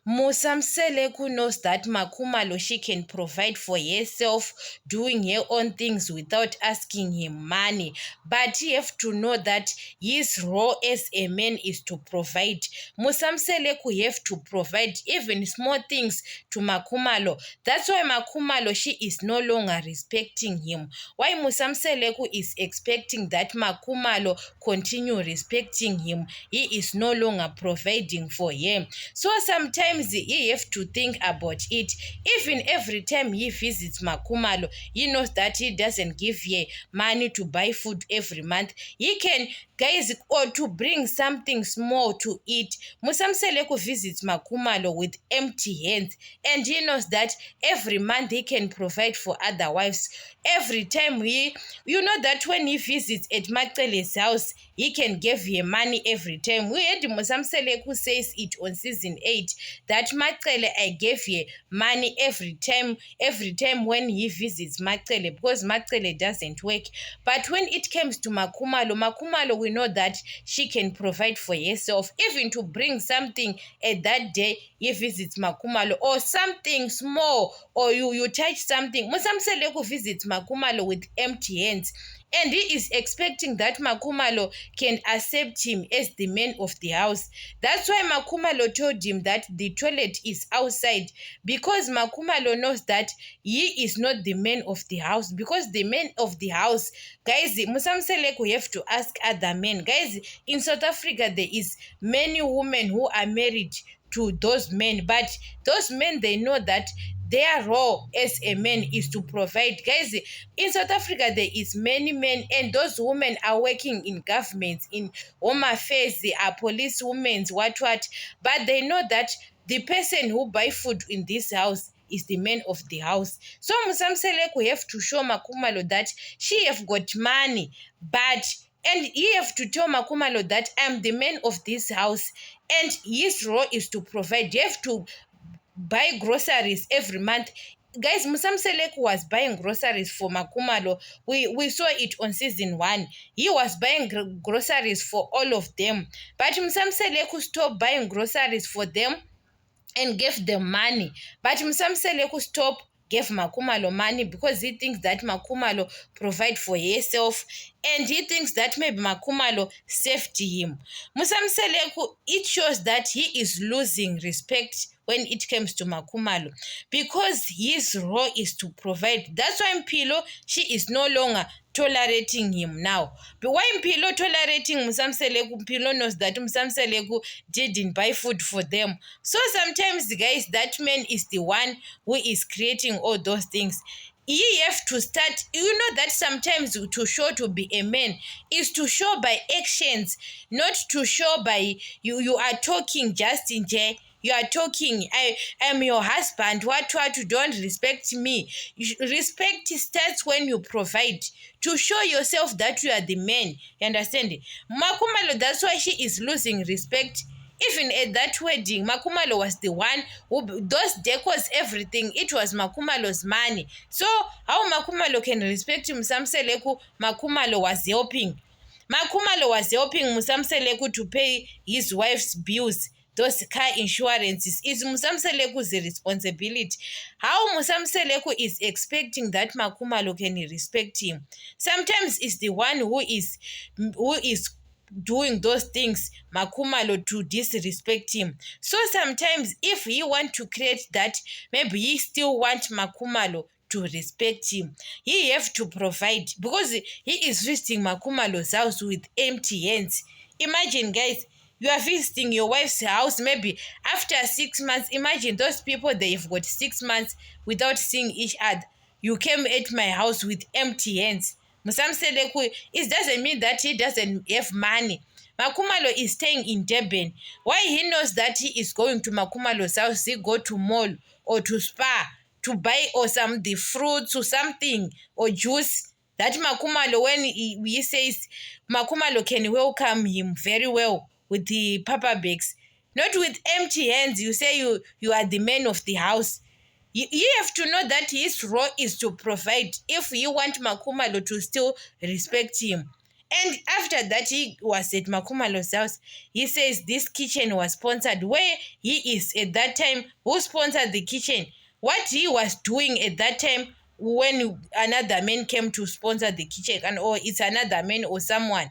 Musamseleku knows that Makumalo she can provide for herself, doing her own things without asking him money. But you have to know that his role as a man is to provide. Musamseleku have to provide even small things to Makumalo. That's why Makumalo she is no longer respecting him. Why Musamseleku is expecting that Makumalo continue respecting him, he is no longer providing for him. So sometimes he have to think about it. Even every time he visits Makumalo, he knows that he doesn't give her money to buy food every month. He can, guys, or to bring something small to eat. Musamseleku visits Makumalo with empty hands, and he knows that every month he can provide for other wives. Every time you know that when he visits at Macele's house, he can give her money every time. We had Musamseleku says it on season 8 that Macele, I gave her money every time when he visits Macele, because Macele doesn't work. But when it comes to Makumalo, we know that she can provide for herself, even to bring something at that day he visits Makumalo, or something small, or you touch something. Musamseleku visits Makumalo with empty hands, and he is expecting that Makumalo can accept him as the man of the house. That's why Makumalo told him that the toilet is outside, because Makumalo knows that he is not the man of the house. Because the man of the house, guys, Musamseleku have to ask other men. Guys, in South Africa, there is many women who are married to those men, but those men, they know that their role as a man is to provide. Guys, in South Africa there is many men, and those women are working in government, in home affairs, they are police women, what, but they know that the person who buy food in this house is the man of the house. So Musamseleku have to show Makumalo that she have got money, and he have to tell Makumalo that I'm the man of this house, and his role is to provide. You have to buy groceries every month. Guys, Musamseleku was buying groceries for Makumalo. We saw it on season 1. He was buying groceries for all of them. But Musamseleku stopped buying groceries for them and gave them money. But Musamseleku stopped gave Makumalo money because he thinks that Makumalo provide for herself, and he thinks that maybe Makumalo saved him. Musamseleku, it shows that he is losing respect when it comes to Makumalo, because his role is to provide. That's why Mpilo, she is no longer tolerating him now. But why Mpilo tolerating Musamseleku? Mpilo knows that Musamseleku didn't buy food for them. So sometimes, guys, that man is the one who is creating all those things. You have to start, you know that sometimes to show to be a man is to show by actions, not to show by you are talking just in jail. You are talking, I am your husband, what, you don't respect me. Respect starts when you provide, to show yourself that you are the man. You understand? Makumalo, that's why she is losing respect. Even at that wedding, Makumalo was the one who, those decors, everything, it was Makumalo's money. So how Makumalo can respect Musamseleku? Makumalo was helping. Makumalo was helping Musamseleku to pay his wife's bills. Those car insurances is Musamseleku's responsibility. How Musamseleku is expecting that Makumalo can respect him? Sometimes it's the one who is doing those things, Makumalo, to disrespect him. So sometimes if he want to create that, maybe he still want Makumalo to respect him, he have to provide, because he is visiting Makumalo's house with empty hands. Imagine, guys, you are visiting your wife's house maybe after 6 months. Imagine those people, they've got 6 months without seeing each other. You came at my house with empty hands. Musamseleku, it doesn't mean that he doesn't have money. Makumalo is staying in Durban. Why? He knows that he is going to Makumalo's house, he go to mall or to spa to buy or the fruits or something or juice. That Makumalo, when he says Makumalo can welcome him very well with the papa bags, not with empty hands. You say you are the man of the house. You have to know that his role is to provide if you want Makumalo to still respect him. And after that, he was at Makumalo's house. He says this kitchen was sponsored. Where he is at that time, who sponsored the kitchen? What he was doing at that time when another man came to sponsor the kitchen, and or it's another man or someone.